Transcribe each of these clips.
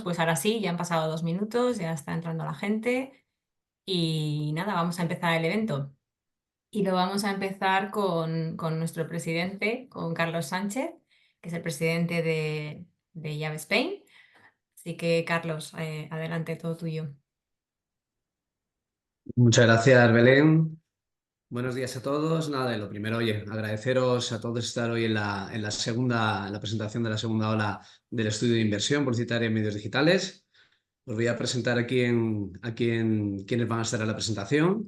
Pues ahora sí, ya han pasado 2 minutos, ya está entrando la gente y nada, vamos a empezar el evento. Y lo vamos a empezar con nuestro presidente, con Carlos Sánchez, que es el presidente de Llave Spain. Así que, Carlos, adelante, todo tuyo. Muchas gracias, Belén. Buenos días a todos. Nada, lo primero, oye, agradeceros a todos estar hoy en la presentación de la segunda ola del estudio de inversión publicitaria en medios digitales. Os voy a presentar quiénes van a estar en la presentación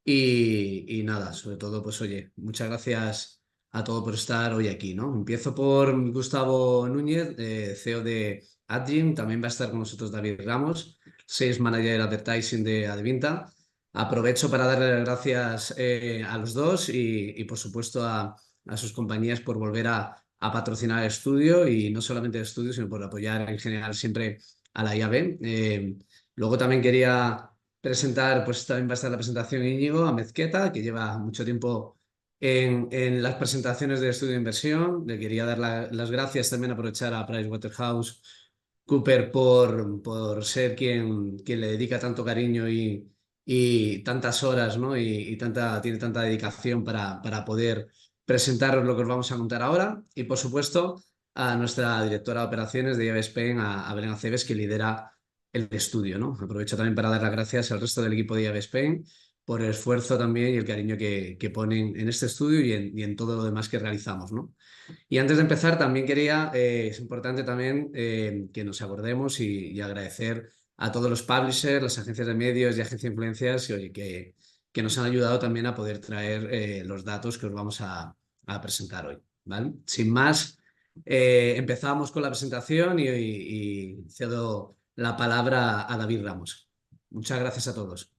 y nada, sobre todo, pues oye, muchas gracias a todos por estar hoy aquí, ¿no? Empiezo por Gustavo Núñez, CEO de Adgin. También va a estar con nosotros David Ramos, Sales Manager Advertising de Adevinta. Aprovecho para darle las gracias a los dos y, por supuesto a sus compañías por volver a patrocinar el estudio y no solamente el estudio, sino por apoyar en general siempre a la IAB. Luego también quería presentar, pues también va a estar la presentación Íñigo Amezqueta, que lleva mucho tiempo en las presentaciones del estudio de inversión. Le quería dar las gracias, también aprovechar a PricewaterhouseCoopers por ser quien le dedica tanto cariño y tantas horas, ¿no? Tiene tanta dedicación para poder presentaros lo que os vamos a contar ahora. Y por supuesto, a nuestra directora de operaciones de IAB Spain, a Belén Aceves, que lidera el estudio, ¿no? Aprovecho también para dar las gracias al resto del equipo de IAB Spain por el esfuerzo también y el cariño que ponen en este estudio y en todo lo demás que realizamos, ¿no? Y antes de empezar, también quería, es importante también que nos acordemos y agradecer a todos los publishers, las agencias de medios y agencias de influencias y, oye, que nos han ayudado también a poder traer los datos que os vamos a presentar hoy, ¿vale? Sin más, empezamos con la presentación y cedo la palabra a David Ramos. Muchas gracias a todos.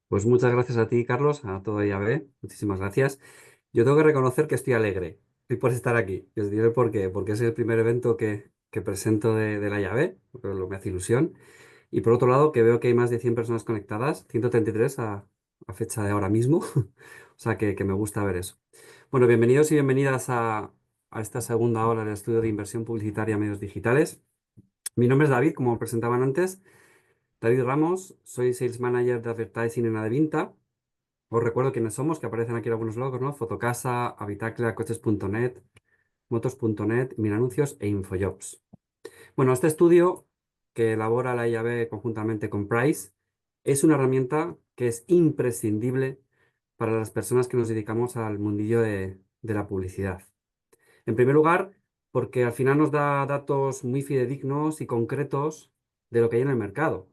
Pues muchas gracias a ti, Carlos, a todo IAB. Muchísimas gracias. Yo tengo que reconocer que estoy alegre. Estoy por estar aquí. Y os diré por qué. Porque es el primer evento que presento de la IAB, lo que me hace ilusión. Y por otro lado, que veo que hay más de 100 personas conectadas, 133 a fecha de ahora mismo. O sea que me gusta ver eso. Bueno, bienvenidos y bienvenidas a esta segunda ola del estudio de inversión publicitaria en medios digitales. Mi nombre es David, como presentaban antes. David Ramos, soy Sales Manager de Advertising en Adevinta. Os recuerdo quiénes somos, que aparecen aquí algunos logos, ¿no? Fotocasa, Habitaclia, Coches.net, Motos.net, Anuncios e Infojobs. Bueno, este estudio que elabora la IAB conjuntamente con Price es una herramienta que es imprescindible para las personas que nos dedicamos al mundillo de la publicidad. En primer lugar, porque al final nos da datos muy fidedignos y concretos de lo que hay en el mercado,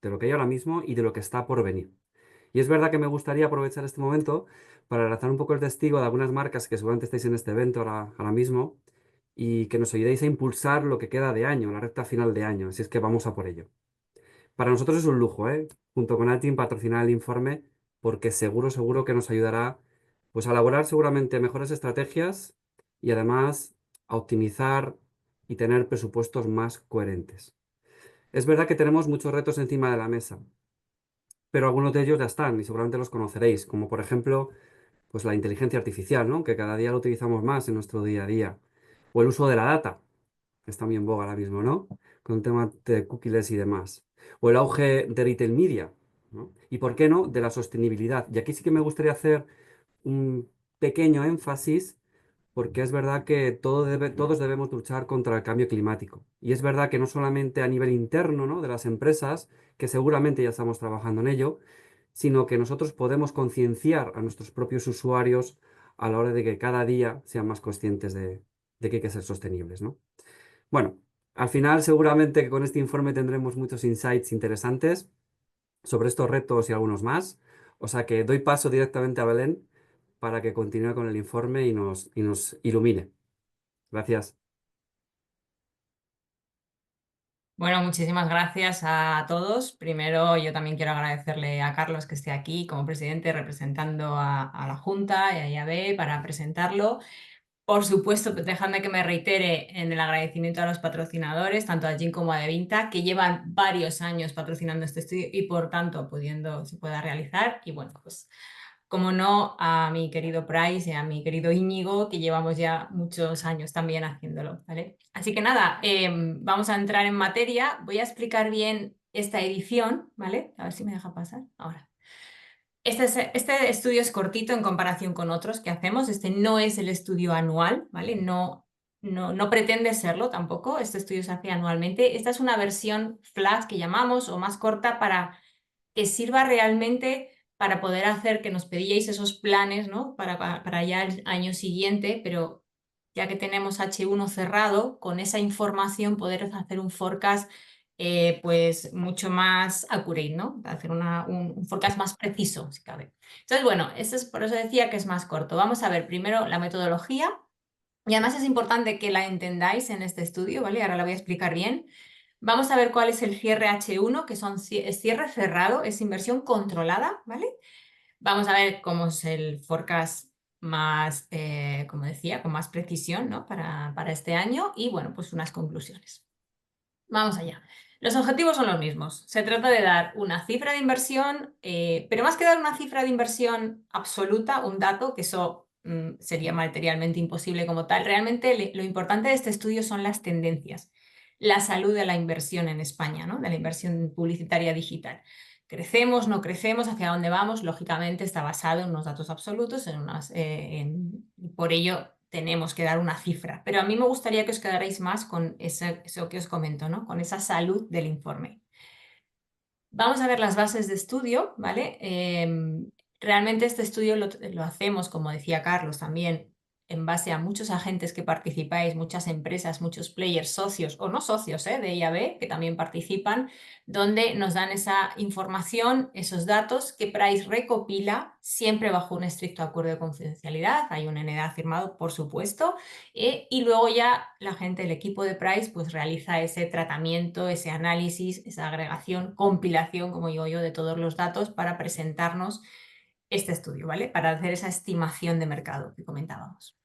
de lo que hay ahora mismo y de lo que está por venir. Y es verdad que me gustaría aprovechar este momento para lanzar un poco el testigo de algunas marcas que seguramente estáis en este evento ahora mismo y que nos ayudéis a impulsar lo que queda de año, la recta final de año. Así es que vamos a por ello. Para nosotros es un lujo, ¿eh? Junto con Altin patrocinar el informe porque seguro que nos ayudará pues a elaborar seguramente mejores estrategias y además a optimizar y tener presupuestos más coherentes. Es verdad que tenemos muchos retos encima de la mesa, pero algunos de ellos ya están y seguramente los conoceréis, como por ejemplo, pues la inteligencia artificial, ¿no? Que cada día lo utilizamos más en nuestro día a día, o el uso de la data, que está muy en boga ahora mismo, ¿no? Con el tema de cookies y demás, o el auge de retail media, ¿no? Y por qué no, de la sostenibilidad. Y aquí sí que me gustaría hacer un pequeño énfasis porque es verdad que todos debemos luchar contra el cambio climático. Y es verdad que no solamente a nivel interno, ¿no? de las empresas, que seguramente ya estamos trabajando en ello, sino que nosotros podemos concienciar a nuestros propios usuarios a la hora de que cada día sean más conscientes de que hay que ser sostenibles, ¿no? Bueno, al final seguramente que con este informe tendremos muchos insights interesantes sobre estos retos y algunos más. O sea que doy paso directamente a Belén para que continúe con el informe y nos ilumine. Gracias. Bueno, muchísimas gracias a todos. Primero, yo también quiero agradecerle a Carlos que esté aquí como presidente representando a la Junta y a IAB para presentarlo. Por supuesto, dejadme que me reitere en el agradecimiento a los patrocinadores, tanto a Jim como a Devinta, que llevan varios años patrocinando este estudio y por tanto se pueda realizar. Y bueno, pues como no, a mi querido Price y a mi querido Íñigo, que llevamos ya muchos años también haciéndolo, ¿vale? Así que nada, vamos a entrar en materia. Voy a explicar bien esta edición, ¿vale? A ver si me deja pasar ahora. Este estudio es cortito en comparación con otros que hacemos. Este no es el estudio anual, ¿vale? No pretende serlo tampoco. Este estudio se hace anualmente. Esta es una versión flash que llamamos o más corta para que sirva realmente para poder hacer que nos pedíais esos planes, ¿no? Para ya el año siguiente, pero ya que tenemos H1 cerrado, con esa información poder hacer un forecast pues mucho más accurate, ¿no? Hacer un forecast más preciso, si cabe. Entonces, bueno, esto es, por eso decía que es más corto. Vamos a ver primero la metodología. Y además es importante que la entendáis en este estudio, ¿vale? Ahora la voy a explicar bien. Vamos a ver cuál es el cierre H1, que es cierre cerrado, es inversión controlada, ¿vale? Vamos a ver cómo es el forecast más, como decía, con más precisión, ¿no? Para este año y, bueno, pues unas conclusiones. Vamos allá. Los objetivos son los mismos. Se trata de dar una cifra de inversión, pero más que dar una cifra de inversión absoluta, un dato, que eso sería materialmente imposible como tal, realmente lo importante de este estudio son las tendencias, la salud de la inversión en España, ¿no? De la inversión publicitaria digital. Crecemos, no crecemos, hacia dónde vamos, lógicamente está basado en unos datos absolutos, por ello tenemos que dar una cifra. Pero a mí me gustaría que os quedarais más con eso que os comento, ¿no? Con esa salud del informe. Vamos a ver las bases de estudio, ¿vale? Realmente este estudio lo hacemos, como decía Carlos, también en base a muchos agentes que participáis, muchas empresas, muchos players, socios o no socios de IAB que también participan, donde nos dan esa información, esos datos que Price recopila siempre bajo un estricto acuerdo de confidencialidad. Hay un NDA firmado, por supuesto, y luego ya la gente, el equipo de Price, pues realiza ese tratamiento, ese análisis, esa agregación, compilación, como digo yo, de todos los datos para presentarnos este estudio, ¿vale? Para hacer esa estimación de mercado que comentábamos.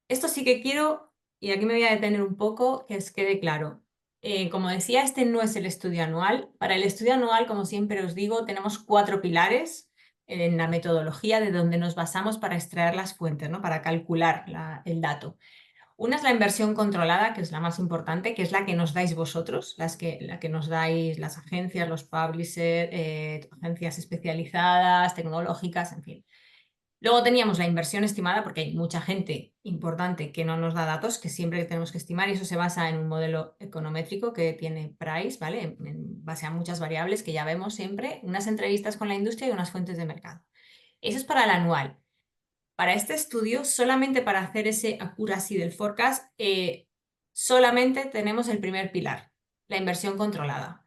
Esto sí que quiero, y aquí me voy a detener un poco, que os quede claro. Como decía, este no es el estudio anual. Para el estudio anual, como siempre os digo, tenemos 4 pilares en la metodología de donde nos basamos para extraer las fuentes, ¿no? Para calcular el dato. Una es la inversión controlada, que es la más importante, que es la que nos dais vosotros, la que nos dais las agencias, los publishers, agencias especializadas, tecnológicas, en fin. Luego teníamos la inversión estimada, porque hay mucha gente importante que no nos da datos, que siempre tenemos que estimar, y eso se basa en un modelo econométrico que tiene Price, ¿vale? En base a muchas variables que ya vemos siempre, unas entrevistas con la industria y unas fuentes de mercado. Eso es para el anual. Para este estudio, solamente para hacer ese accuracy del forecast, solamente tenemos el primer pilar, la inversión controlada.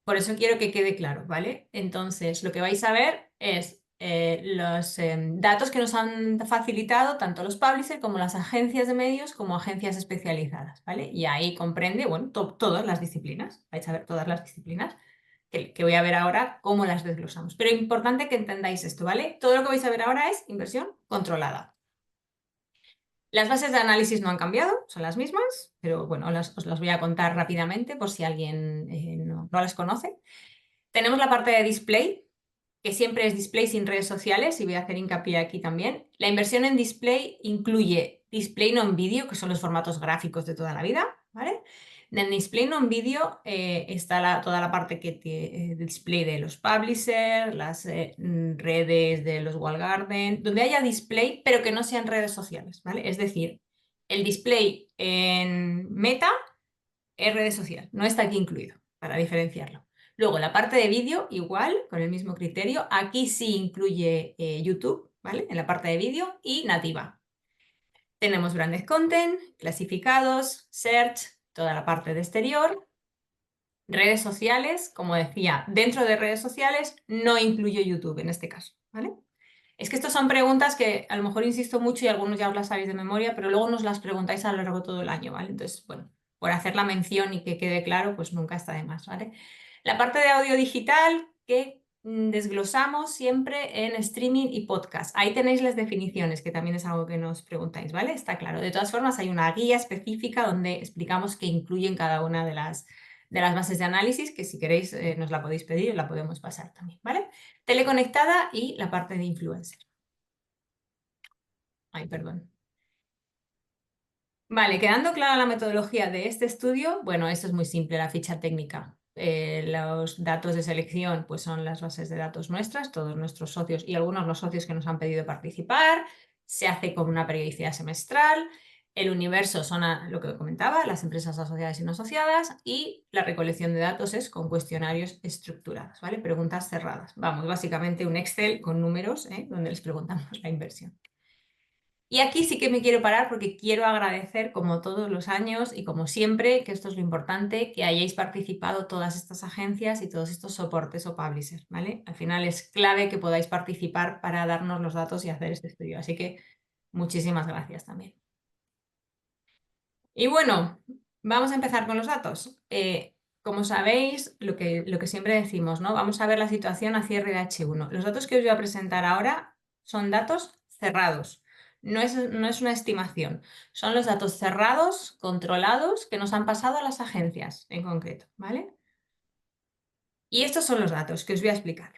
Por eso quiero que quede claro, ¿vale? Entonces, lo que vais a ver es los datos que nos han facilitado tanto los publishers como las agencias de medios como agencias especializadas, ¿vale? Y ahí comprende, bueno, todas las disciplinas. Vais a ver todas las disciplinas que voy a ver ahora cómo las desglosamos. Pero es importante que entendáis esto, ¿vale? Todo lo que vais a ver ahora es inversión controlada. Las bases de análisis no han cambiado, son las mismas, pero bueno, os las voy a contar rápidamente por si alguien no las conoce. Tenemos la parte de display, que siempre es display sin redes sociales, y voy a hacer hincapié aquí también. La inversión en display incluye display no en vídeo, que son los formatos gráficos de toda la vida, ¿vale? En display no en vídeo está toda la parte de display de los publishers, las redes de los walled garden, donde haya display, pero que no sean redes sociales, ¿vale? Es decir, el display en Meta es redes sociales, no está aquí incluido, para diferenciarlo. Luego, la parte de vídeo, igual, con el mismo criterio. Aquí sí incluye YouTube, ¿vale? En la parte de vídeo y nativa. Tenemos branded content, clasificados, search, toda la parte de exterior. Redes sociales, como decía, dentro de redes sociales no incluyo YouTube en este caso, ¿vale? Es que estas son preguntas que a lo mejor insisto mucho y algunos ya os las sabéis de memoria, pero luego nos las preguntáis a lo largo de todo el año, ¿vale? Entonces, bueno, por hacer la mención y que quede claro, pues nunca está de más, ¿vale? La parte de audio digital que desglosamos siempre en streaming y podcast. Ahí tenéis las definiciones, que también es algo que nos preguntáis, ¿vale? Está claro. De todas formas, hay una guía específica donde explicamos qué incluyen cada una de de las bases de análisis, que si queréis nos la podéis pedir o la podemos pasar también, ¿vale? Teleconectada y la parte de influencer. Ay, perdón. Vale, quedando clara la metodología de este estudio, bueno, esto es muy simple, la ficha técnica. Los datos de selección pues son las bases de datos nuestras, todos nuestros socios y algunos los socios que nos han pedido participar. Se hace con una periodicidad semestral. El universo son lo que comentaba, las empresas asociadas y no asociadas, y la recolección de datos es con cuestionarios estructurados, ¿vale? Preguntas cerradas. Vamos, básicamente un Excel con números, donde les preguntamos la inversión. Y aquí sí que me quiero parar porque quiero agradecer, como todos los años y como siempre, que esto es lo importante, que hayáis participado todas estas agencias y todos estos soportes o publishers, ¿vale? Al final es clave que podáis participar para darnos los datos y hacer este estudio. Así que muchísimas gracias también. Y bueno, vamos a empezar con los datos. Como sabéis, lo que siempre decimos, ¿no? Vamos a ver la situación a cierre de H1. Los datos que os voy a presentar ahora son datos cerrados. No es una estimación. Son los datos cerrados, controlados, que nos han pasado a las agencias en concreto, ¿vale? Y estos son los datos que os voy a explicar.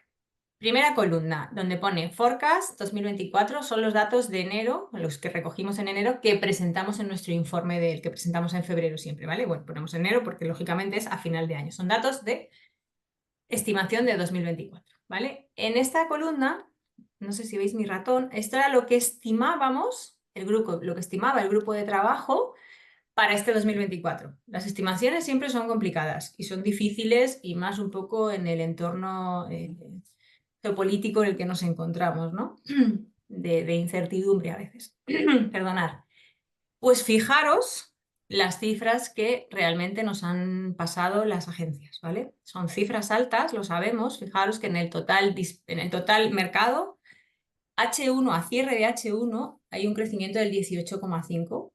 Primera columna, donde pone Forecast 2024, son los datos de enero, los que recogimos en enero, que presentamos en nuestro informe del que presentamos en febrero siempre, ¿vale? Bueno, ponemos enero porque lógicamente es a final de año. Son datos de estimación de 2024, ¿vale? En esta columna, no sé si veis mi ratón, esto era lo que estimábamos, lo que estimaba el grupo de trabajo para este 2024. Las estimaciones siempre son complicadas y son difíciles y más un poco en el entorno geopolítico en el que nos encontramos, ¿no? De incertidumbre a veces. Perdonad. Pues fijaros las cifras que realmente nos han pasado las agencias, ¿vale? Son cifras altas, lo sabemos. Fijaros que en el total mercado, H1 a cierre de H1 hay un crecimiento del 18,5%,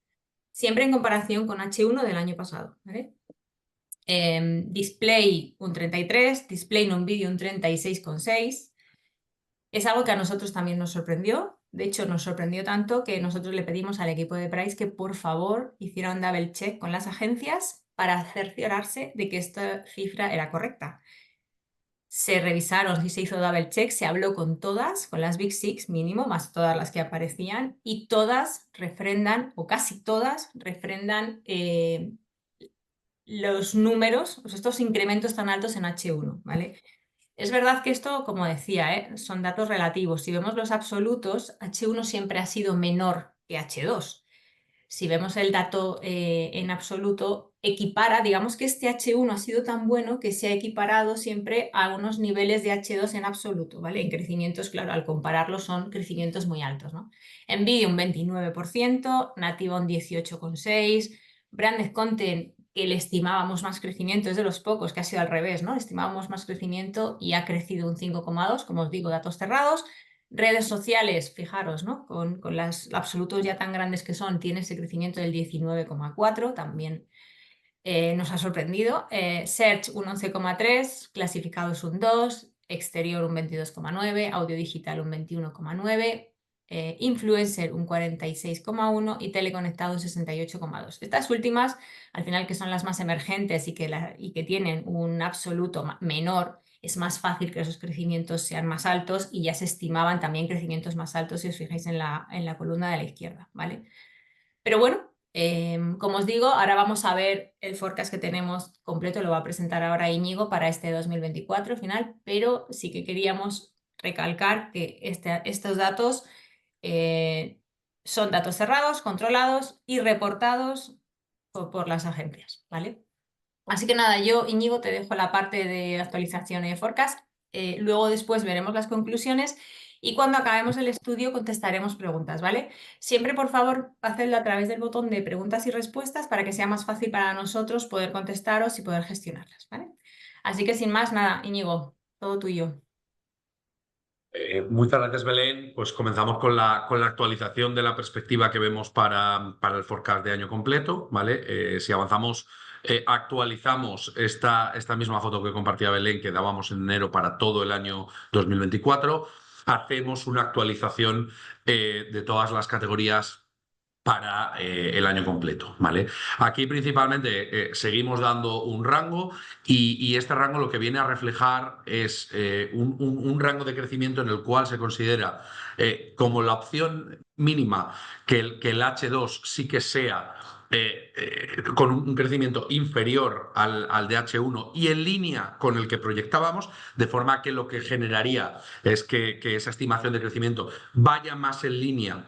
siempre en comparación con H1 del año pasado, ¿vale? Display un 33%, display non-video un 36,6%. Es algo que a nosotros también nos sorprendió. De hecho, nos sorprendió tanto que nosotros le pedimos al equipo de Price que por favor hiciera un double check con las agencias para cerciorarse de que esta cifra era correcta. Se revisaron y se hizo double check, se habló con todas, con las Big Six mínimo, más todas las que aparecían, y todas refrendan, o casi todas, refrendan los números, pues estos incrementos tan altos en H1, ¿vale? Es verdad que esto, como decía, son datos relativos. Si vemos los absolutos, H1 siempre ha sido menor que H2. Si vemos el dato en absoluto, equipara, digamos que este H1 ha sido tan bueno que se ha equiparado siempre a unos niveles de H2 en absoluto, ¿vale? En crecimientos, claro, al compararlos son crecimientos muy altos, ¿no? Nvidia un 29%, Nativa un 18,6%, Branded Content, que le estimábamos más crecimiento, es de los pocos que ha sido al revés, ¿no? Le estimábamos más crecimiento y ha crecido un 5,2%, como os digo, datos cerrados. Redes sociales, fijaros, ¿no? Con los absolutos ya tan grandes que son, tiene ese crecimiento del 19,4%, también nos ha sorprendido. Search un 11,3%, clasificados un 2%, exterior un 22,9%, audio digital un 21,9%, influencer un 46,1% y teleconectado un 68,2%. Estas últimas, al final, que son las más emergentes y que tienen un absoluto menor, es más fácil que esos crecimientos sean más altos y ya se estimaban también crecimientos más altos si os fijáis en la columna de la izquierda, ¿vale? Pero bueno, como os digo, ahora vamos a ver el forecast que tenemos completo, lo va a presentar ahora Íñigo para este 2024 final, pero sí que queríamos recalcar que estos datos son datos cerrados, controlados y reportados por las agencias, ¿vale? Así que nada, yo, Íñigo, te dejo la parte de actualización y de forecast. Luego después veremos las conclusiones y cuando acabemos el estudio contestaremos preguntas, ¿vale? Siempre, por favor, hacedlo a través del botón de preguntas y respuestas para que sea más fácil para nosotros poder contestaros y poder gestionarlas, ¿vale? Así que sin más, nada, Íñigo, todo tuyo. Muchas gracias, Belén. Pues comenzamos con la actualización de la perspectiva que vemos para el forecast de año completo, ¿vale? Si avanzamos, actualizamos esta misma foto que compartía Belén, que dábamos en enero para todo el año 2024. Hacemos una actualización de todas las categorías para el año completo, ¿vale? Aquí principalmente seguimos dando un rango y este rango lo que viene a reflejar es un rango de crecimiento en el cual se considera como la opción mínima que el H2 sí que sea con un crecimiento inferior al de H1 y en línea con el que proyectábamos, de forma que lo que generaría es que esa estimación de crecimiento vaya más en línea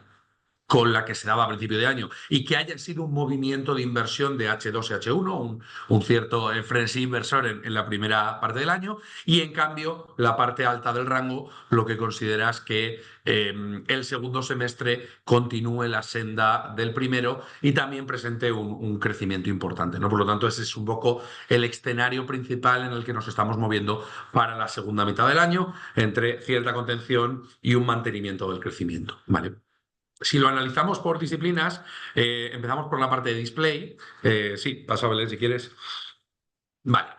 con la que se daba a principio de año y que haya sido un movimiento de inversión de H2 y H1, un cierto frenzy inversor en la primera parte del año, y en cambio la parte alta del rango lo que consideras que el segundo semestre continúe la senda del primero y también presente un crecimiento importante, ¿no? Por lo tanto, ese es un poco el escenario principal en el que nos estamos moviendo para la segunda mitad del año, entre cierta contención y un mantenimiento del crecimiento, ¿vale? Si lo analizamos por disciplinas, empezamos por la parte de display. Sí, pasa a Belén si quieres. Vale.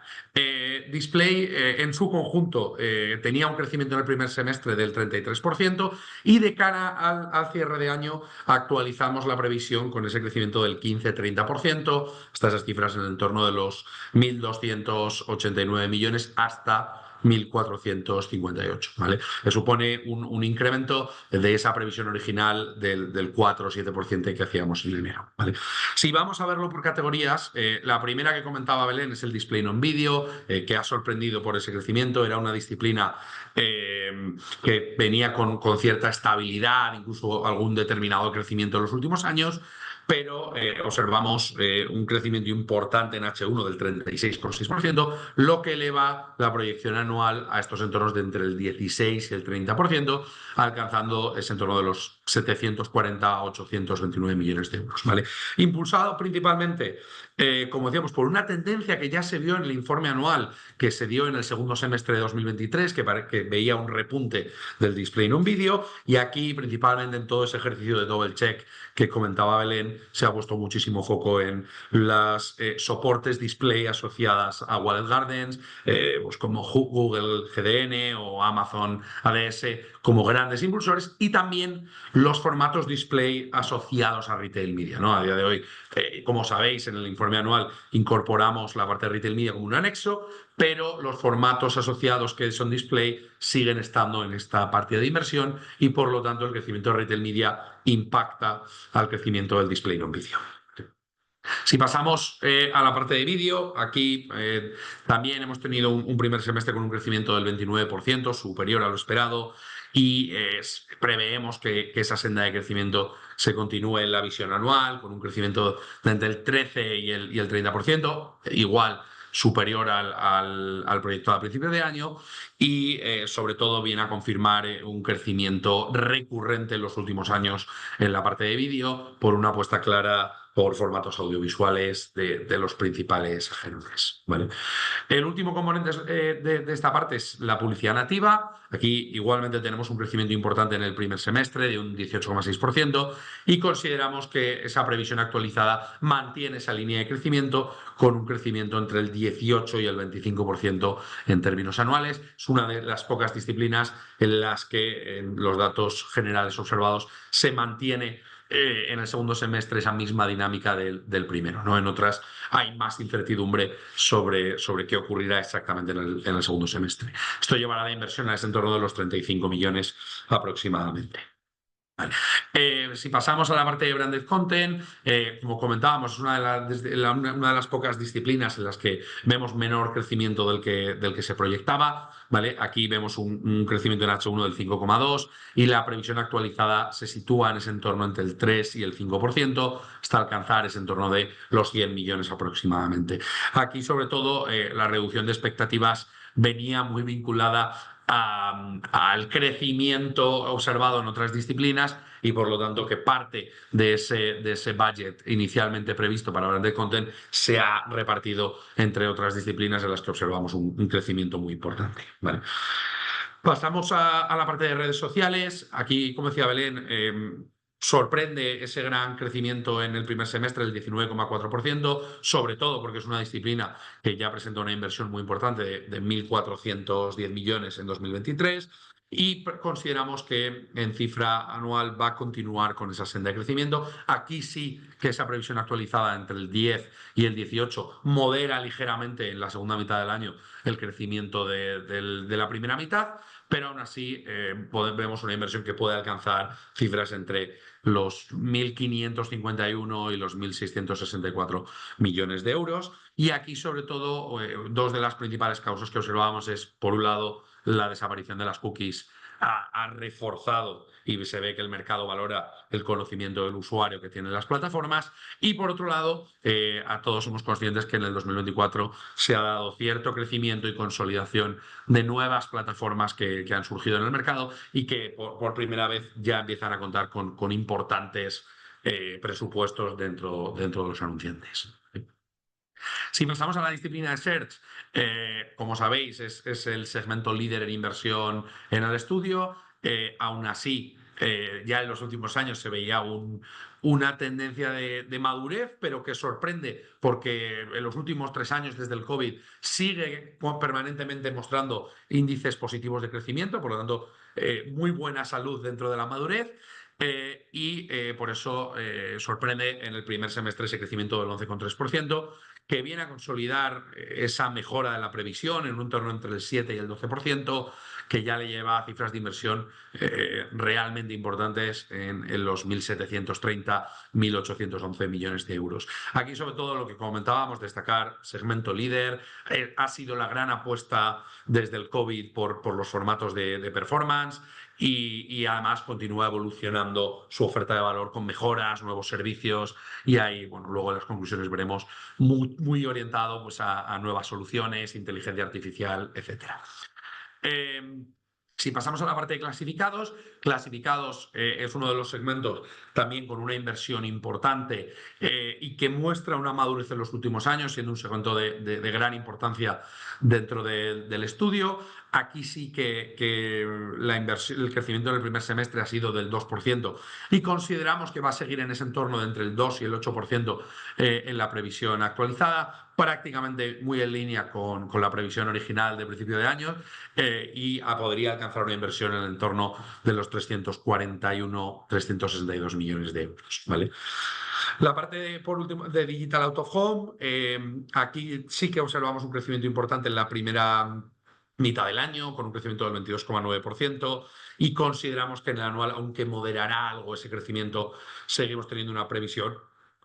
Display en su conjunto tenía un crecimiento en el primer semestre del 33% y de cara al cierre de año actualizamos la previsión con ese crecimiento del 15-30%, hasta esas cifras en el entorno de los 1.289 millones hasta 1.458, ¿vale? Que supone un incremento de esa previsión original del 4 o 7% que hacíamos en enero, ¿vale? Si vamos a verlo por categorías, la primera que comentaba Belén es el display non video, que ha sorprendido por ese crecimiento. Era una disciplina que venía con cierta estabilidad, incluso algún determinado crecimiento en los últimos años, pero observamos un crecimiento importante en H1 del 36,6%, lo que eleva la proyección anual a estos entornos de entre el 16 y el 30%, alcanzando ese entorno de los 740 a 829 millones de euros, ¿vale? Impulsado principalmente, como decíamos, por una tendencia que ya se vio en el informe anual que se dio en el segundo semestre de 2023, que veía un repunte del display non video, y aquí principalmente en todo ese ejercicio de double check que comentaba Belén, se ha puesto muchísimo foco en las soportes display asociadas a Walled Gardens, pues como Google GDN o Amazon ADS como grandes impulsores, y también los formatos display asociados a retail media, ¿no? A día de hoy, como sabéis, en el informe anual incorporamos la parte de retail media como un anexo, pero los formatos asociados que son display siguen estando en esta partida de inversión y por lo tanto el crecimiento de retail media impacta al crecimiento del display non video. Si pasamos a la parte de vídeo, aquí también hemos tenido un primer semestre con un crecimiento del 29%, superior a lo esperado, y preveemos que esa senda de crecimiento se continúe en la visión anual, con un crecimiento de entre el 13 y el 30%, igual superior al proyecto a principio de año, y sobre todo viene a confirmar un crecimiento recurrente en los últimos años en la parte de vídeo, por una apuesta clara por formatos audiovisuales de los principales agentes, ¿vale? El último componente de esta parte es la publicidad nativa. Aquí igualmente tenemos un crecimiento importante en el primer semestre de un 18,6% y consideramos que esa previsión actualizada mantiene esa línea de crecimiento con un crecimiento entre el 18 y el 25% en términos anuales. Es una de las pocas disciplinas en las que en los datos generales observados se mantiene en el segundo semestre esa misma dinámica del primero, ¿no? En otras hay más incertidumbre sobre qué ocurrirá exactamente en el segundo semestre. Esto llevará la inversión a ese entorno de los 35 millones aproximadamente. Vale. Si pasamos a la parte de branded content, como comentábamos, es una de las pocas disciplinas en las que vemos menor crecimiento del que se proyectaba, ¿vale? Aquí vemos un crecimiento en H1 del 5,2 y la previsión actualizada se sitúa en ese entorno entre el 3 y el 5%, hasta alcanzar ese entorno de los 100 millones aproximadamente. Aquí, sobre todo, la reducción de expectativas venía muy vinculada al crecimiento observado en otras disciplinas y por lo tanto que parte de ese budget inicialmente previsto para branded content se ha repartido entre otras disciplinas en las que observamos un crecimiento muy importante, ¿vale? Pasamos a la parte de redes sociales. Aquí, como decía Belén, sorprende ese gran crecimiento en el primer semestre, el 19,4%, sobre todo porque es una disciplina que ya presenta una inversión muy importante de 1.410 millones en 2023 y consideramos que en cifra anual va a continuar con esa senda de crecimiento. Aquí sí que esa previsión actualizada entre el 10 y el 18 modera ligeramente en la segunda mitad del año el crecimiento de la primera mitad, pero aún así vemos una inversión que puede alcanzar cifras entre los 1.551 y los 1.664 millones de euros. Y aquí, sobre todo, dos de las principales causas que observamos es, por un lado, la desaparición de las cookies ha reforzado y se ve que el mercado valora el conocimiento del usuario que tienen las plataformas. Y por otro lado, a todos somos conscientes que en el 2024 se ha dado cierto crecimiento y consolidación de nuevas plataformas que han surgido en el mercado y que por primera vez ya empiezan a contar con importantes presupuestos dentro de los anunciantes. Si pasamos a la disciplina de Search, como sabéis, es el segmento líder en inversión en el estudio. Aún así, ya en los últimos años se veía una tendencia de madurez, pero que sorprende porque en los últimos 3 años, desde el COVID, sigue permanentemente mostrando índices positivos de crecimiento, por lo tanto, muy buena salud dentro de la madurez. Por eso sorprende en el primer semestre ese crecimiento del 11,3%, que viene a consolidar esa mejora de la previsión en un entorno entre el 7 y el 12%, que ya le lleva a cifras de inversión realmente importantes en los 1.730, 1.811 millones de euros. Aquí, sobre todo, lo que comentábamos, destacar segmento líder, ha sido la gran apuesta desde el COVID por los formatos de performance. Y además continúa evolucionando su oferta de valor con mejoras, nuevos servicios, y ahí, bueno, luego en las conclusiones veremos muy orientado pues, a nuevas soluciones, inteligencia artificial, etc. Si pasamos a la parte de clasificados, es uno de los segmentos también con una inversión importante y que muestra una madurez en los últimos años, siendo un segmento de gran importancia dentro del estudio. Aquí sí que el crecimiento en el primer semestre ha sido del 2% y consideramos que va a seguir en ese entorno de entre el 2 y el 8% en la previsión actualizada, prácticamente muy en línea con la previsión original de principio de año, y podría alcanzar una inversión en el entorno de los 341, 362 millones de euros. ¿Vale? La parte, por último, de Digital Out of Home, aquí sí que observamos un crecimiento importante en la primera mitad del año, con un crecimiento del 22,9%, y consideramos que en el anual, aunque moderará algo ese crecimiento, seguimos teniendo una previsión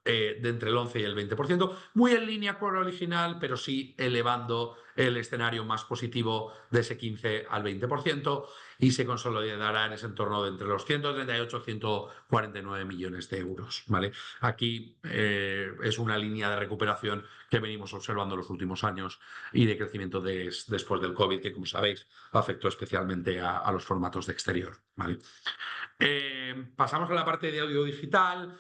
de entre el 11 y el 20%, muy en línea con lo original, pero sí elevando el escenario más positivo de ese 15 al 20%, y se consolidará en ese entorno de entre los 138 y 149 millones de euros. ¿Vale? Aquí es una línea de recuperación que venimos observando en los últimos años y de crecimiento después del COVID, que, como sabéis, afectó especialmente a los formatos de exterior. ¿Vale? Pasamos a la parte de audio digital.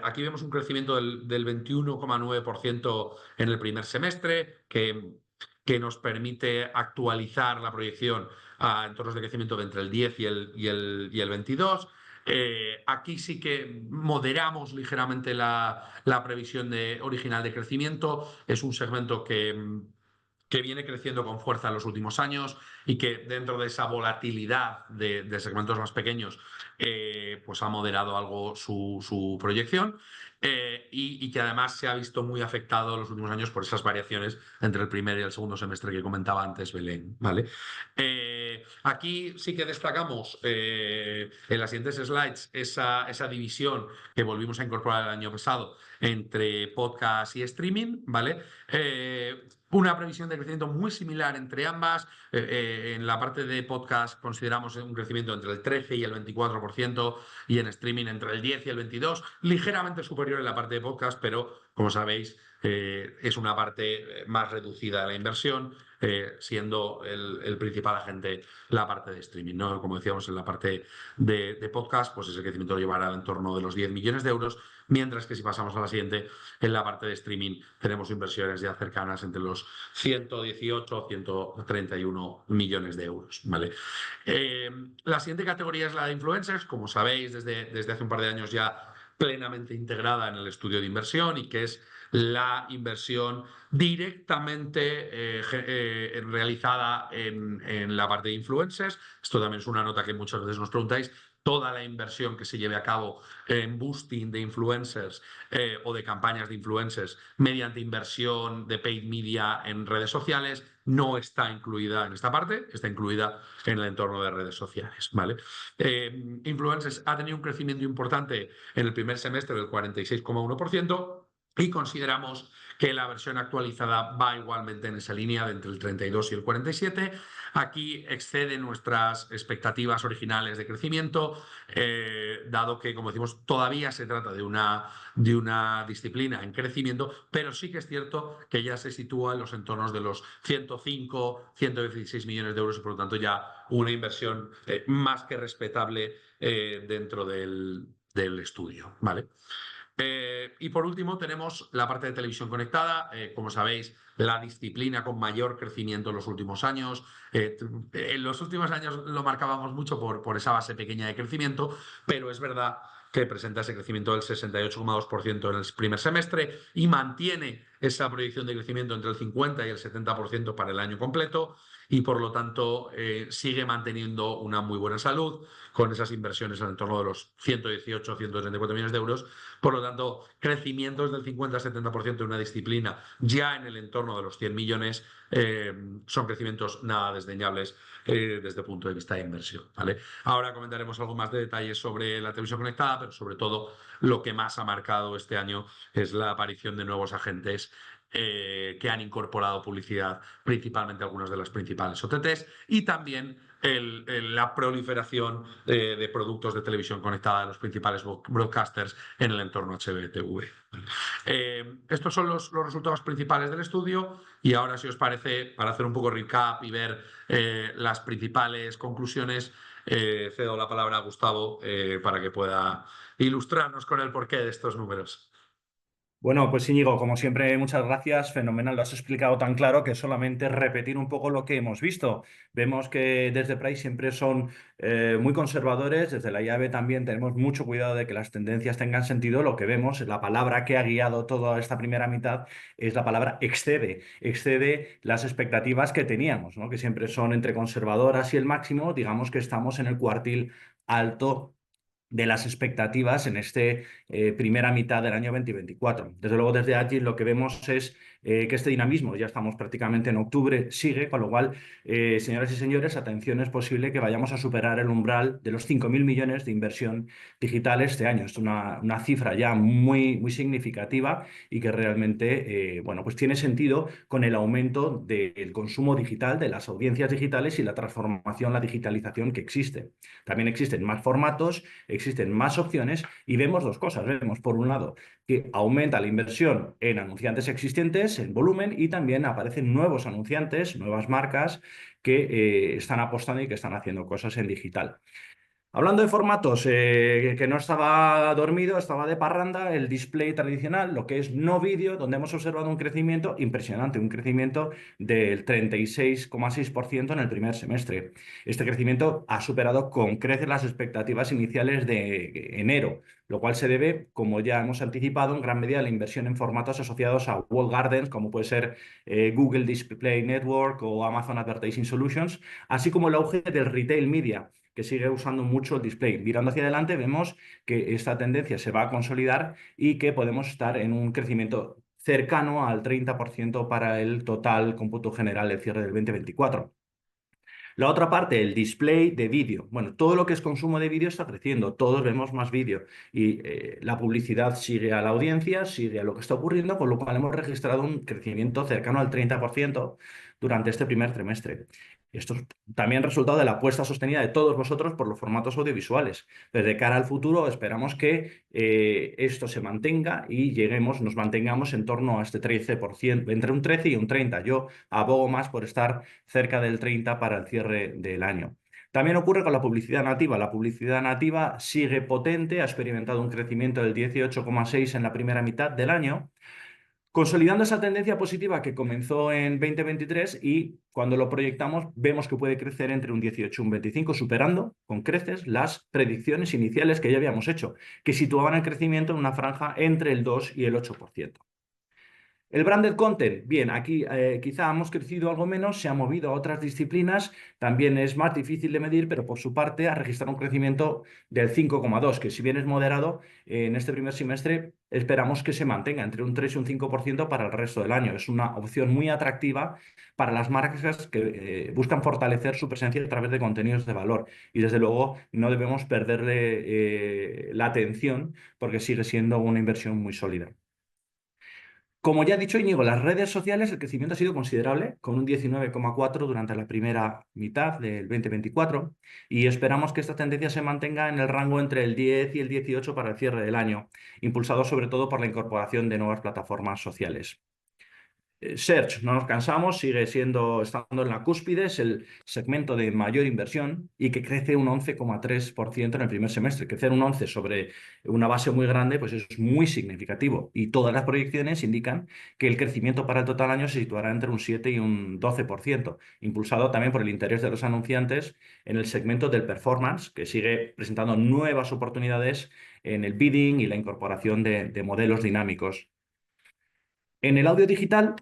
Aquí vemos un crecimiento del 21,9% en el primer semestre, que nos permite actualizar la proyección a entornos de crecimiento de entre el 10 y el 22. Aquí sí que moderamos ligeramente la previsión original de crecimiento. Es un segmento que viene creciendo con fuerza en los últimos años y que, dentro de esa volatilidad de segmentos más pequeños, pues ha moderado algo su proyección, y que además se ha visto muy afectado en los últimos años por esas variaciones entre el primer y el segundo semestre que comentaba antes Belén. ¿Vale? Aquí sí que destacamos en las siguientes slides esa división que volvimos a incorporar el año pasado entre podcast y streaming. ¿Vale? Una previsión de crecimiento muy similar entre ambas. En la parte de podcast consideramos un crecimiento entre el 13 y el 24%, y en streaming entre el 10 y el 22%, ligeramente superior en la parte de podcast, pero, como sabéis, es una parte más reducida de la inversión, siendo el principal agente la parte de streaming, ¿no? Como decíamos, en la parte de podcast, pues ese crecimiento lo llevará al entorno de los 10 millones de euros, mientras que si pasamos a la siguiente, en la parte de streaming tenemos inversiones ya cercanas entre los 118 o 131 millones de euros. ¿Vale? La siguiente categoría es la de influencers, como sabéis, desde hace un par de años ya plenamente integrada en el estudio de inversión, y que es la inversión directamente realizada en la parte de influencers. Esto también es una nota que muchas veces nos preguntáis. Toda la inversión que se lleve a cabo en boosting de influencers o de campañas de influencers mediante inversión de paid media en redes sociales no está incluida en esta parte, está incluida en el entorno de redes sociales, ¿vale? Influencers ha tenido un crecimiento importante en el primer semestre del 46,1%. Y consideramos que la versión actualizada va igualmente en esa línea de entre el 32 y el 47. Aquí excede nuestras expectativas originales de crecimiento, dado que, como decimos, todavía se trata de una disciplina en crecimiento, pero sí que es cierto que ya se sitúa en los entornos de los 105, 116 millones de euros y, por lo tanto, ya una inversión más que respetable dentro del estudio, ¿vale? Y por último tenemos la parte de televisión conectada, como sabéis, la disciplina con mayor crecimiento en los últimos años. En los últimos años lo marcábamos mucho por esa base pequeña de crecimiento, pero es verdad que presenta ese crecimiento del 68,2% en el primer semestre y mantiene esa proyección de crecimiento entre el 50 y el 70% para el año completo y por lo tanto sigue manteniendo una muy buena salud con esas inversiones en el entorno de los 118, 134 millones de euros. Por lo tanto, crecimientos del 50-70% de una disciplina ya en el entorno de los 100 millones son crecimientos nada desdeñables desde el punto de vista de inversión, ¿vale? Ahora comentaremos algo más de detalles sobre la televisión conectada, pero sobre todo lo que más ha marcado este año es la aparición de nuevos agentes que han incorporado publicidad, principalmente algunas de las principales OTTs, y también la proliferación de productos de televisión conectada de los principales broadcasters en el entorno HBTV. Estos son los resultados principales del estudio y ahora, si os parece, para hacer un poco recap y ver las principales conclusiones, cedo la palabra a Gustavo para que pueda ilustrarnos con el porqué de estos números. Bueno, pues Íñigo, como siempre, muchas gracias. Fenomenal, lo has explicado tan claro que solamente repetir un poco lo que hemos visto. Vemos que desde Price siempre son muy conservadores, desde la llave también tenemos mucho cuidado de que las tendencias tengan sentido. Lo que vemos, la palabra que ha guiado toda esta primera mitad es la palabra excede las expectativas que teníamos, ¿no? Que siempre son entre conservadoras y el máximo. Digamos que estamos en el cuartil alto de las expectativas en este primera mitad del año 2024. Desde luego, desde allí lo que vemos es que este dinamismo, ya estamos prácticamente en octubre, sigue, con lo cual, señoras y señores, atención, es posible que vayamos a superar el umbral de los 5.000 millones de inversión digital este año. Es una cifra ya muy, muy significativa y que realmente, bueno, pues tiene sentido con el aumento del consumo digital, de las audiencias digitales y la transformación, la digitalización que existe. También existen más formatos, existen más opciones y vemos dos cosas. Vemos, por un lado, que aumenta la inversión en anunciantes existentes, en volumen, y también aparecen nuevos anunciantes, nuevas marcas que están apostando y que están haciendo cosas en digital. Hablando de formatos, que no estaba dormido, estaba de parranda, el display tradicional, lo que es no vídeo, donde hemos observado un crecimiento impresionante, un crecimiento del 36,6% en el primer semestre. Este crecimiento ha superado con creces las expectativas iniciales de enero, lo cual se debe, como ya hemos anticipado, en gran medida a la inversión en formatos asociados a walled gardens, como puede ser Google Display Network o Amazon Advertising Solutions, así como el auge del retail media, que sigue usando mucho el display. Mirando hacia adelante vemos que esta tendencia se va a consolidar y que podemos estar en un crecimiento cercano al 30% para el total cómputo general del cierre del 2024. La otra parte, el display de vídeo. Bueno, todo lo que es consumo de vídeo está creciendo, todos vemos más vídeo y la publicidad sigue a la audiencia, sigue a lo que está ocurriendo, con lo cual hemos registrado un crecimiento cercano al 30% durante este primer trimestre. Esto es también resultado de la apuesta sostenida de todos vosotros por los formatos audiovisuales. Desde cara al futuro esperamos que esto se mantenga y nos mantengamos en torno a este 13%, entre un 13 y un 30. Yo abogo más por estar cerca del 30 para el cierre del año. También ocurre con la publicidad nativa. La publicidad nativa sigue potente, ha experimentado un crecimiento del 18,6 en la primera mitad del año, consolidando esa tendencia positiva que comenzó en 2023 y cuando lo proyectamos vemos que puede crecer entre un 18 y un 25, superando con creces las predicciones iniciales que ya habíamos hecho, que situaban el crecimiento en una franja entre el 2 y el 8%. El branded content, bien, aquí quizá hemos crecido algo menos, se ha movido a otras disciplinas, también es más difícil de medir, pero por su parte ha registrado un crecimiento del 5,2, que si bien es moderado, en este primer semestre esperamos que se mantenga entre un 3 y un 5% para el resto del año. Es una opción muy atractiva para las marcas que buscan fortalecer su presencia a través de contenidos de valor. Y desde luego no debemos perderle la atención porque sigue siendo una inversión muy sólida. Como ya ha dicho Íñigo, las redes sociales, el crecimiento ha sido considerable, con un 19,4 durante la primera mitad del 2024, y esperamos que esta tendencia se mantenga en el rango entre el 10 y el 18 para el cierre del año, impulsado sobre todo por la incorporación de nuevas plataformas sociales. Search, no nos cansamos, sigue estando en la cúspide, es el segmento de mayor inversión y que crece un 11,3% en el primer semestre. Crecer un 11 sobre una base muy grande, pues es muy significativo. Y todas las proyecciones indican que el crecimiento para el total año se situará entre un 7 y un 12%, impulsado también por el interés de los anunciantes en el segmento del performance, que sigue presentando nuevas oportunidades en el bidding y la incorporación de modelos dinámicos. En el audio digital,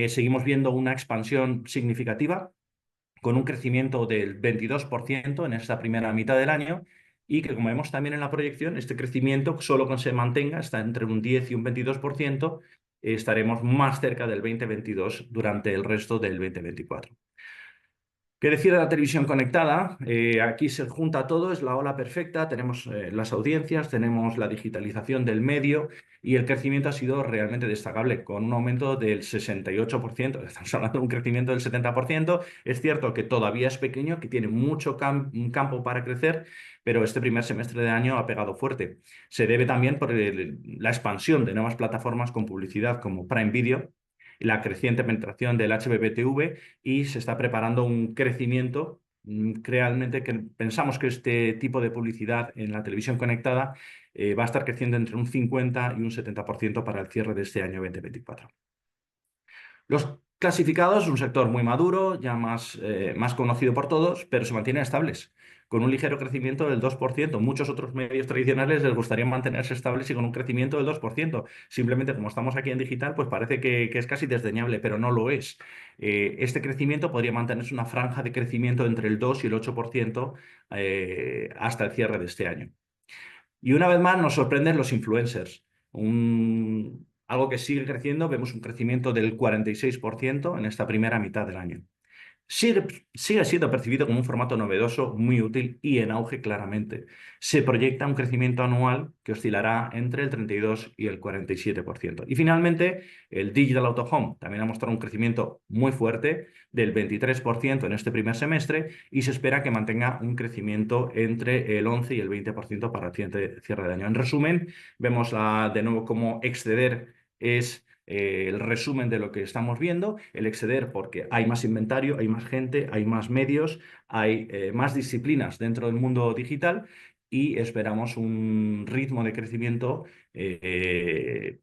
seguimos viendo una expansión significativa con un crecimiento del 22% en esta primera mitad del año y que, como vemos también en la proyección, este crecimiento solo que se mantenga, está entre un 10 y un 22%, estaremos más cerca del 2022 durante el resto del 2024. ¿Qué decir de la televisión conectada? Aquí se junta todo, es la ola perfecta, tenemos las audiencias, tenemos la digitalización del medio y el crecimiento ha sido realmente destacable, con un aumento del 68%, estamos hablando de un crecimiento del 70%, es cierto que todavía es pequeño, que tiene mucho campo para crecer, pero este primer semestre de año ha pegado fuerte. Se debe también por la expansión de nuevas plataformas con publicidad como Prime Video, la creciente penetración del HbbTV y se está preparando un crecimiento realmente que pensamos que este tipo de publicidad en la televisión conectada va a estar creciendo entre un 50 y un 70% para el cierre de este año 2024. Los clasificados, un sector muy maduro, ya más conocido por todos, pero se mantienen estables, con un ligero crecimiento del 2%. Muchos otros medios tradicionales les gustaría mantenerse estables y con un crecimiento del 2%. Simplemente como estamos aquí en digital, pues parece que es casi desdeñable, pero no lo es. Este crecimiento podría mantenerse una franja de crecimiento entre el 2 y el 8% hasta el cierre de este año. Y una vez más nos sorprenden los influencers. Algo que sigue creciendo, vemos un crecimiento del 46% en esta primera mitad del año. Sigue siendo percibido como un formato novedoso, muy útil y en auge claramente. Se proyecta un crecimiento anual que oscilará entre el 32 y el 47%. Y finalmente, el Digital Out of Home también ha mostrado un crecimiento muy fuerte del 23% en este primer semestre y se espera que mantenga un crecimiento entre el 11 y el 20% para el cierre de año. En resumen, vemos de nuevo cómo Exceder es el resumen de lo que estamos viendo, el exceder porque hay más inventario, hay más gente, hay más medios, hay más disciplinas dentro del mundo digital y esperamos un ritmo de crecimiento en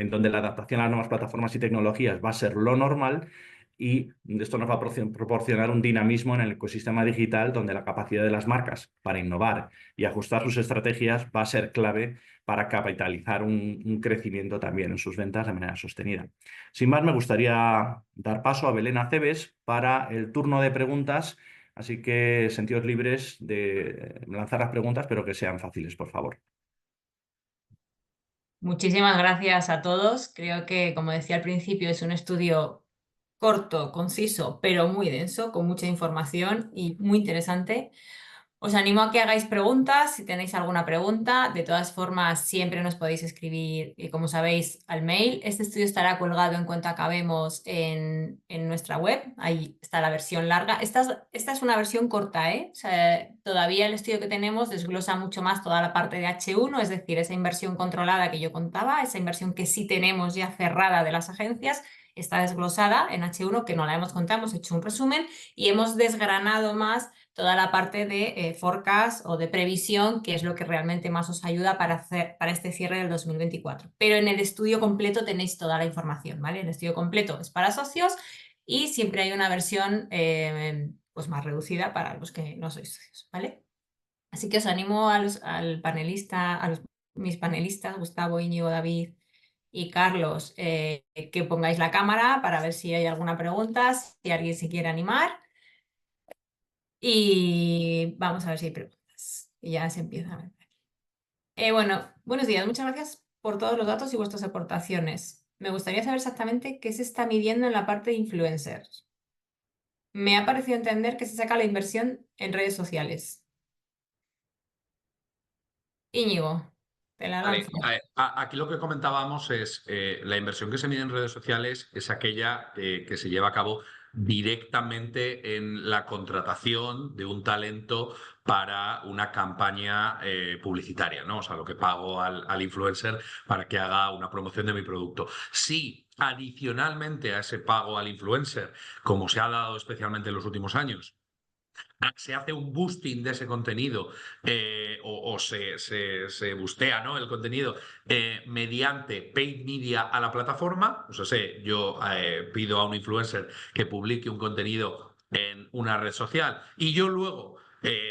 donde la adaptación a las nuevas plataformas y tecnologías va a ser lo normal y esto nos va a proporcionar un dinamismo en el ecosistema digital donde la capacidad de las marcas para innovar y ajustar sus estrategias va a ser clave para capitalizar un crecimiento también en sus ventas de manera sostenida. Sin más, me gustaría dar paso a Belén Aceves para el turno de preguntas, así que sentidos libres de lanzar las preguntas, pero que sean fáciles, por favor. Muchísimas gracias a todos. Creo que, como decía al principio, es un estudio corto, conciso, pero muy denso, con mucha información y muy interesante. Os animo a que hagáis preguntas, si tenéis alguna pregunta. De todas formas, siempre nos podéis escribir, como sabéis, al mail. Este estudio estará colgado en cuanto acabemos en nuestra web. Ahí está la versión larga. Esta es una versión corta, ¿eh? O sea, todavía el estudio que tenemos desglosa mucho más toda la parte de H1, es decir, esa inversión controlada que yo contaba, esa inversión que sí tenemos ya cerrada de las agencias, está desglosada en H1, que no la hemos contado, hemos hecho un resumen y hemos desgranado más toda la parte de forecast o de previsión, que es lo que realmente más os ayuda para este cierre del 2024. Pero en el estudio completo tenéis toda la información, ¿vale? El estudio completo es para socios y siempre hay una versión pues más reducida para los que no sois socios, ¿vale? Así que os animo mis panelistas, Gustavo, Íñigo, David y Carlos, que pongáis la cámara para ver si hay alguna pregunta, si alguien se quiere animar. Y vamos a ver si hay preguntas. Y ya se empieza a ver. Bueno, buenos días. Muchas gracias por todos los datos y vuestras aportaciones. Me gustaría saber exactamente qué se está midiendo en la parte de influencers. Me ha parecido entender que se saca la inversión en redes sociales. Íñigo, te la Vale, lanzo. aquí lo que comentábamos es la inversión que se mide en redes sociales es aquella que se lleva a cabo directamente en la contratación de un talento para una campaña publicitaria, ¿no? O sea, lo que pago al influencer para que haga una promoción de mi producto. Si adicionalmente a ese pago al influencer, como se ha dado especialmente en los últimos años, se hace un boosting de ese contenido o se boostea, ¿no?, el contenido mediante paid media a la plataforma. O sea, yo pido a un influencer que publique un contenido en una red social y yo luego,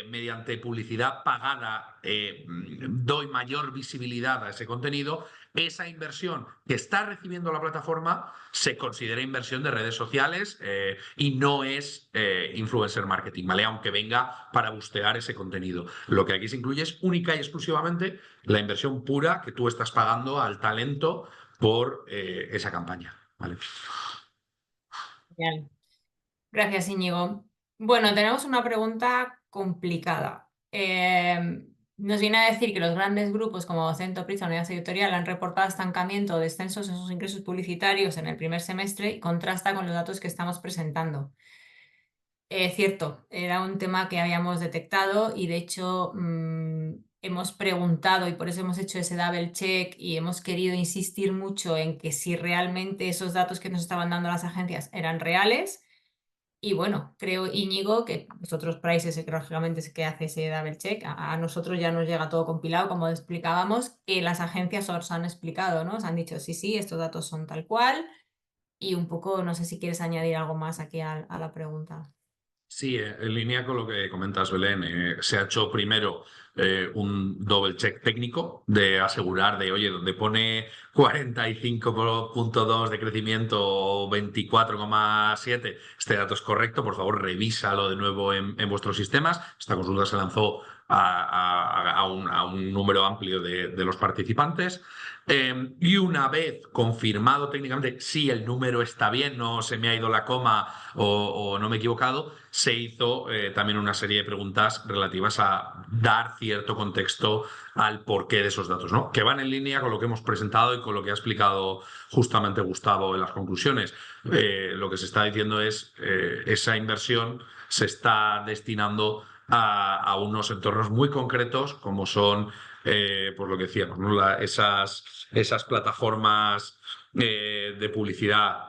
mediante publicidad pagada, doy mayor visibilidad a ese contenido. Esa inversión que está recibiendo la plataforma se considera inversión de redes sociales y no es influencer marketing, ¿vale? Aunque venga para bustear ese contenido. Lo que aquí se incluye es única y exclusivamente la inversión pura que tú estás pagando al talento por esa campaña, ¿vale? Genial. Gracias, Íñigo. Bueno, tenemos una pregunta complicada. Nos viene a decir que los grandes grupos como Centro, Prisa, Unidad Editorial han reportado estancamiento o descensos en sus ingresos publicitarios en el primer semestre y contrasta con los datos que estamos presentando. Cierto, era un tema que habíamos detectado y de hecho hemos preguntado y por eso hemos hecho ese double check y hemos querido insistir mucho en que si realmente esos datos que nos estaban dando las agencias eran reales. Y bueno, creo, Íñigo, que vosotros Price es lógicamente es que hace ese double check. A nosotros ya nos llega todo compilado, como explicábamos, que las agencias os han explicado, ¿no? Os han dicho, sí, sí, estos datos son tal cual. Y un poco, no sé si quieres añadir algo más aquí a la pregunta. Sí, en línea con lo que comentas, Belén, se ha hecho primero un double check técnico de asegurar de, oye, donde pone 45,2 de crecimiento o 24,7, este dato es correcto, por favor, revísalo de nuevo en vuestros sistemas. Esta consulta se lanzó a un número amplio de los participantes. Y una vez confirmado técnicamente si el número está bien, no se me ha ido la coma o no me he equivocado, se hizo también una serie de preguntas relativas a dar cierto contexto al porqué de esos datos, ¿no? Que van en línea con lo que hemos presentado y con lo que ha explicado justamente Gustavo en las conclusiones. Lo que se está diciendo es esa inversión se está destinando a unos entornos muy concretos como son, pues lo que decíamos, ¿no? Esas plataformas de publicidad,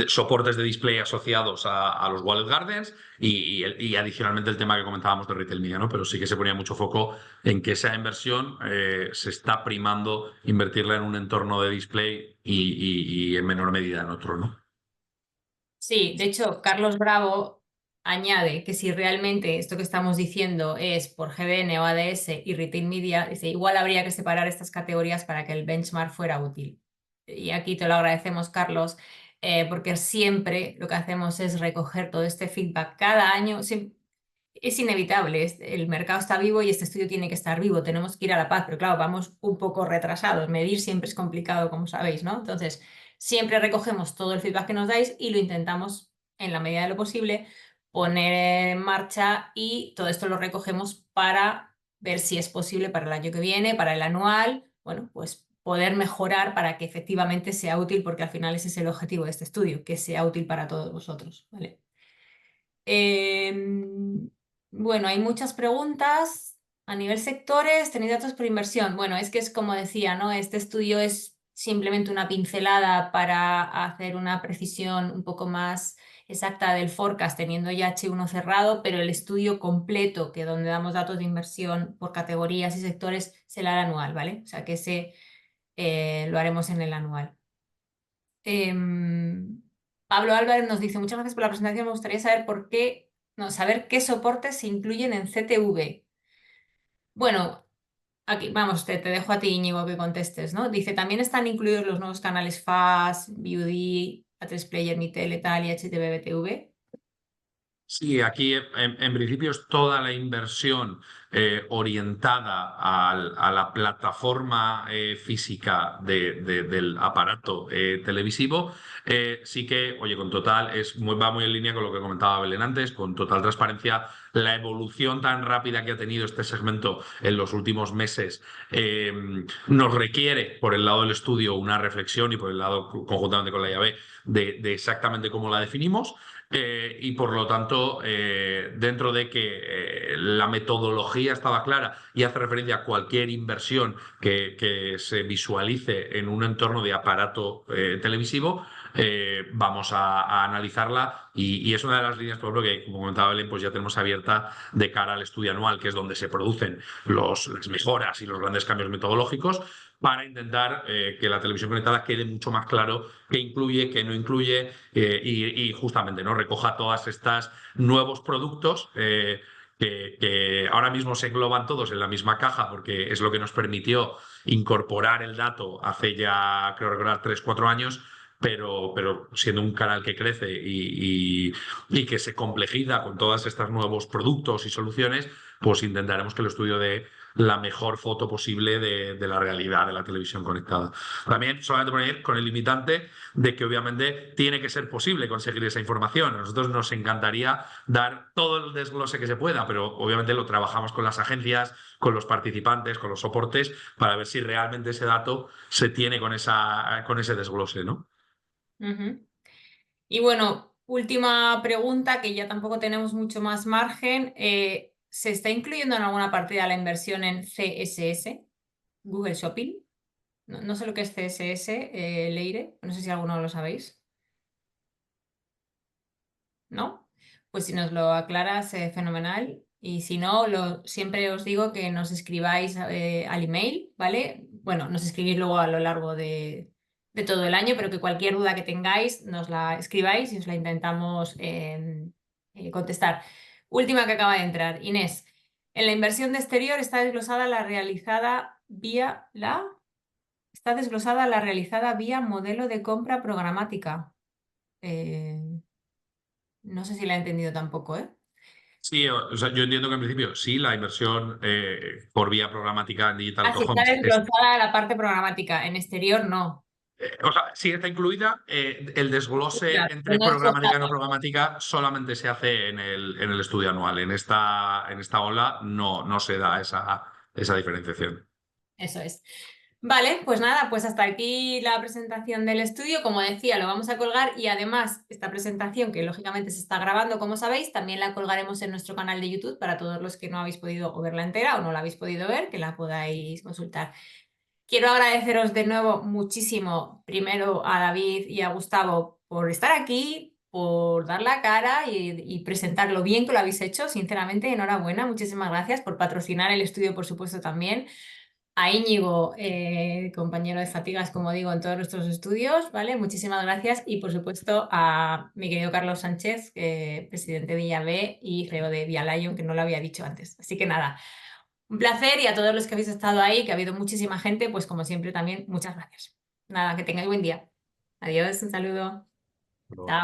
soportes de display asociados a los Walled Gardens y adicionalmente el tema que comentábamos de Retail Media, ¿no? Pero sí que se ponía mucho foco en que esa inversión se está primando invertirla en un entorno de display y en menor medida en otro, ¿no? Sí, de hecho, Carlos Bravo añade que si realmente esto que estamos diciendo es por GDN o ADS y Retail Media, dice, igual habría que separar estas categorías para que el benchmark fuera útil. Y aquí te lo agradecemos, Carlos, porque siempre lo que hacemos es recoger todo este feedback cada año. Es inevitable, el mercado está vivo y este estudio tiene que estar vivo, tenemos que ir a la paz, pero claro, vamos un poco retrasados, medir siempre es complicado, como sabéis, ¿no? Entonces, siempre recogemos todo el feedback que nos dais y lo intentamos, en la medida de lo posible, poner en marcha y todo esto lo recogemos para ver si es posible para el año que viene, para el anual, bueno, pues poder mejorar para que efectivamente sea útil, porque al final ese es el objetivo de este estudio, que sea útil para todos vosotros, ¿vale? Bueno, hay muchas preguntas. A nivel sectores, ¿tenéis datos por inversión? Bueno, es que es como decía, ¿no? Este estudio es simplemente una pincelada para hacer una precisión un poco más exacta del forecast, teniendo ya H1 cerrado, pero el estudio completo, que donde damos datos de inversión por categorías y sectores, será el anual, ¿vale? O sea que ese lo haremos en el anual. Pablo Álvarez nos dice, muchas gracias por la presentación, me gustaría saber saber qué soportes se incluyen en CTV. Bueno, aquí, vamos, te dejo a ti, Íñigo, que contestes, ¿no? Dice, también están incluidos los nuevos canales FAST, VOD, A3 Player, Mitel, tal y HTV-BTV. Sí, aquí en principio es toda la inversión orientada a la plataforma física del aparato televisivo. Sí que, oye, con total, va muy en línea con lo que comentaba Belén antes, con total transparencia, la evolución tan rápida que ha tenido este segmento en los últimos meses nos requiere, por el lado del estudio, una reflexión y por el lado, conjuntamente con la llave, de exactamente cómo la definimos. Y por lo tanto, dentro de que la metodología estaba clara y hace referencia a cualquier inversión que se visualice en un entorno de aparato televisivo, vamos a analizarla y es una de las líneas, por ejemplo, que, como comentaba Belén, pues ya tenemos abierta de cara al estudio anual, que es donde se producen las mejoras y los grandes cambios metodológicos, para intentar que la televisión conectada quede mucho más claro qué incluye, qué no incluye y justamente ¿no? recoja todas estas nuevos productos que ahora mismo se engloban todos en la misma caja porque es lo que nos permitió incorporar el dato hace ya, creo recordar, 3-4 años. Pero siendo un canal que crece y que se complejiza con todos estos nuevos productos y soluciones, pues intentaremos que el estudio dé la mejor foto posible de la realidad de la televisión conectada. También, solamente poner con el limitante de que obviamente tiene que ser posible conseguir esa información. A nosotros nos encantaría dar todo el desglose que se pueda, pero obviamente lo trabajamos con las agencias, con los participantes, con los soportes, para ver si realmente ese dato se tiene con ese desglose, ¿no? Y bueno, última pregunta, que ya tampoco tenemos mucho más margen. ¿Se está incluyendo en alguna partida la inversión en CSS, Google Shopping? No sé lo que es CSS, Leire, no sé si alguno lo sabéis. ¿No? Pues si nos lo aclaras, fenomenal. Y si no, siempre os digo que nos escribáis al email, ¿vale? Bueno, nos escribís luego a lo largo de todo el año, pero que cualquier duda que tengáis nos la escribáis y os la intentamos contestar. Última que acaba de entrar, Inés. En la inversión de exterior está desglosada la realizada vía modelo de compra programática. No sé si la he entendido tampoco, ¿eh? Sí, o sea, yo entiendo que en principio sí, la inversión por vía programática en Digital Así está Cojones desglosada la parte programática, en exterior no. o sea, sí está incluida. El desglose Claro, entre no programática y no desglosada. programática solamente se hace en el estudio anual. En esta ola no se da esa diferenciación. Eso es. Vale, pues nada, pues hasta aquí la presentación del estudio. Como decía, lo vamos a colgar y además esta presentación, que lógicamente se está grabando, como sabéis, también la colgaremos en nuestro canal de YouTube para todos los que no habéis podido o verla entera o no la habéis podido ver, que la podáis consultar. Quiero agradeceros de nuevo muchísimo, primero a David y a Gustavo por estar aquí, por dar la cara y presentar lo bien que lo habéis hecho. Sinceramente, enhorabuena, muchísimas gracias por patrocinar el estudio, por supuesto, también. A Íñigo, compañero de fatigas, como digo, en todos nuestros estudios, ¿vale? Muchísimas gracias. Y, por supuesto, a mi querido Carlos Sánchez, presidente de IAB y CEO de Via Lion, que no lo había dicho antes. Así que nada. Un placer y a todos los que habéis estado ahí, que ha habido muchísima gente, pues como siempre también, muchas gracias. Nada, que tengáis buen día. Adiós, un saludo. Chao.